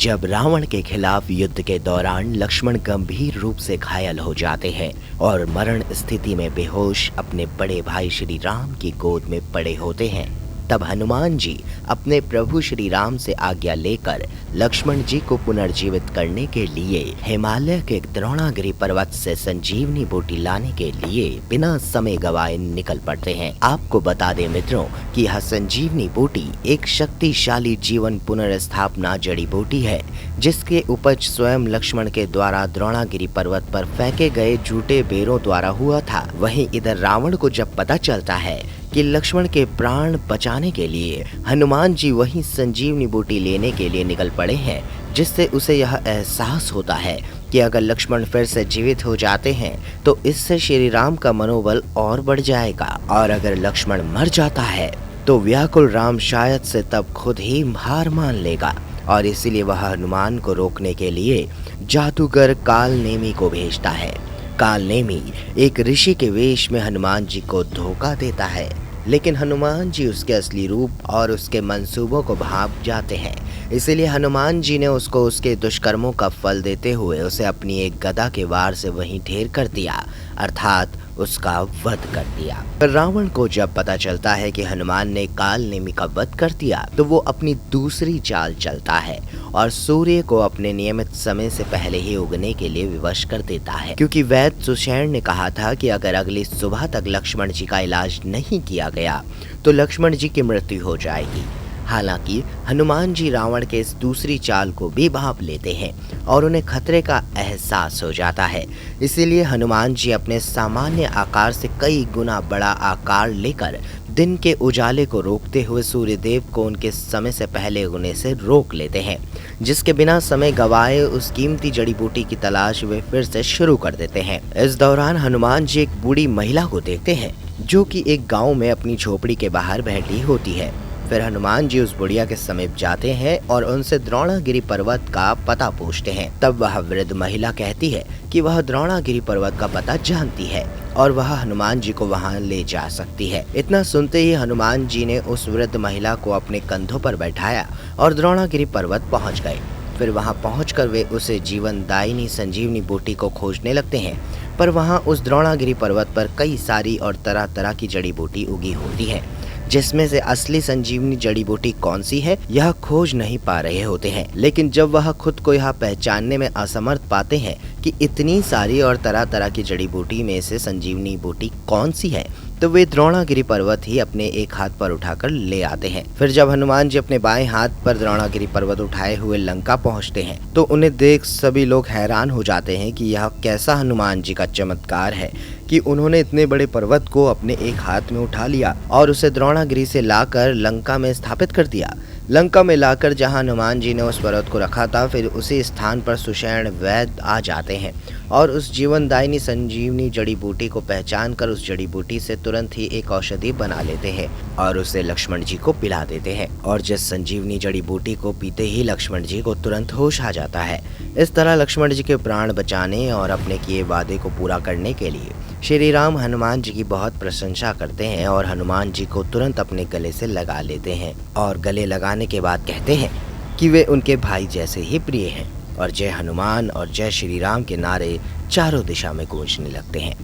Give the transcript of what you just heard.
जब रावण के खिलाफ युद्ध के दौरान लक्ष्मण गंभीर रूप से घायल हो जाते हैं और मरण स्थिति में बेहोश अपने बड़े भाई श्री राम की गोद में पड़े होते हैं, तब हनुमान जी अपने प्रभु श्री राम से आज्ञा लेकर लक्ष्मण जी को पुनर्जीवित करने के लिए हिमालय के द्रोणागिरी पर्वत से संजीवनी बूटी लाने के लिए बिना समय गवाए निकल पड़ते हैं। आपको बता दें मित्रों कि यह संजीवनी बूटी एक शक्तिशाली जीवन पुनर्स्थापना जड़ी बूटी है, जिसके उपज स्वयं लक्ष्मण के द्वारा द्रोणागिरी पर्वत पर फेंके गए झूठे बेरों द्वारा हुआ था। वहीं इधर रावण को जब पता चलता है कि लक्ष्मण के प्राण बचाने के लिए हनुमान जी वहीं संजीवनी बूटी लेने के लिए निकल पड़े हैं, जिससे उसे यह एहसास होता है कि अगर लक्ष्मण फिर से जीवित हो जाते हैं तो इससे श्री राम का मनोबल और बढ़ जाएगा, और अगर लक्ष्मण मर जाता है तो व्याकुल राम शायद से तब खुद ही हार मान लेगा, और इसीलिए वह हनुमान को रोकने के लिए जादूगर कालनेमी को भेजता है। कालनेमी एक ऋषि के वेश में हनुमान जी को धोखा देता है, लेकिन हनुमान जी उसके असली रूप और उसके मंसूबों को भांप जाते हैं। इसीलिए हनुमान जी ने उसको उसके दुष्कर्मों का फल देते हुए उसे अपनी एक गदा के वार से वहीं ढेर कर दिया, अर्थात उसका वध कर दिया। रावण को जब पता चलता है कि हनुमान ने कालनेमी का वध कर दिया तो वो अपनी दूसरी चाल चलता है और सूर्य को अपने नियमित समय से पहले ही उगने के लिए विवश कर देता है, क्योंकि वैद्य सुषेण ने कहा था कि अगर अगली सुबह तक लक्ष्मण जी का इलाज नहीं किया गया तो लक्ष्मण जी की मृत्यु हो जाएगी। हालांकि हनुमान जी रावण के इस दूसरी चाल को भी भांप लेते हैं और उन्हें खतरे का एहसास हो जाता है। इसीलिए हनुमान जी अपने सामान्य आकार से कई गुना बड़ा आकार लेकर दिन के उजाले को रोकते हुए सूर्यदेव को उनके समय से पहले उगने से रोक लेते हैं, जिसके बिना समय गवाए उस कीमती जड़ी बूटी की तलाश वे फिर से शुरू कर देते हैं। इस दौरान हनुमान जी एक बूढ़ी महिला को देखते हैं जो कि एक गाँव में अपनी झोपड़ी के बाहर बैठी होती है। फिर हनुमान जी उस बुढ़िया के समीप जाते हैं और उनसे द्रोणागिरी पर्वत का पता पूछते हैं। तब वह वृद्ध महिला कहती है कि वह द्रोणागिरी पर्वत का पता जानती है और वह हनुमान जी को वहां ले जा सकती है। इतना सुनते ही हनुमान जी ने उस वृद्ध महिला को अपने कंधों पर बैठाया और द्रोणागिरी पर्वत पहुंच गए। फिर वहां पहुंचकर वे उसे जीवनदायिनी संजीवनी बूटी को खोजने लगते हैं, पर वहां उस द्रोणागिरी पर्वत पर कई सारी और तरह तरह की जड़ी बूटी उगी होती है, जिसमें से असली संजीवनी जड़ी बूटी कौन सी है यह खोज नहीं पा रहे होते हैं। लेकिन जब वह खुद को यह पहचानने में असमर्थ पाते हैं कि इतनी सारी और तरह तरह की जड़ी बूटी में से संजीवनी बूटी कौन सी है, तो वे द्रोणागिरी पर्वत ही अपने एक हाथ पर उठाकर ले आते हैं। फिर जब हनुमान जी अपने बाएं हाथ पर द्रोणागिरी पर्वत उठाए हुए लंका पहुंचते हैं तो उन्हें देख सभी लोग हैरान हो जाते हैं कि यह कैसा हनुमान जी का चमत्कार है कि उन्होंने इतने बड़े पर्वत को अपने एक हाथ में उठा लिया और उसे द्रोणागिरी से लाकर लंका में स्थापित कर दिया। लंका में लाकर जहां हनुमान जी ने उस पर्वत को रखा था, फिर उसी स्थान पर सुषेण वैद्य आ जाते हैं और उस जीवनदायिनी संजीवनी जड़ी बूटी को पहचान कर उस जड़ी बूटी से तुरंत ही एक औषधि बना लेते हैं और उसे लक्ष्मण जी को पिला देते हैं, और जिस संजीवनी जड़ी बूटी को पीते ही लक्ष्मण जी को तुरंत होश आ जाता है। इस तरह लक्ष्मण जी के प्राण बचाने और अपने किए वादे को पूरा करने के लिए श्री राम हनुमान जी की बहुत प्रशंसा करते हैं और हनुमान जी को तुरंत अपने गले से लगा लेते हैं और गले लगाने के बाद कहते हैं कि वे उनके भाई जैसे ही प्रिय हैं, और जय हनुमान और जय श्री राम के नारे चारों दिशा में गूंजने लगते हैं।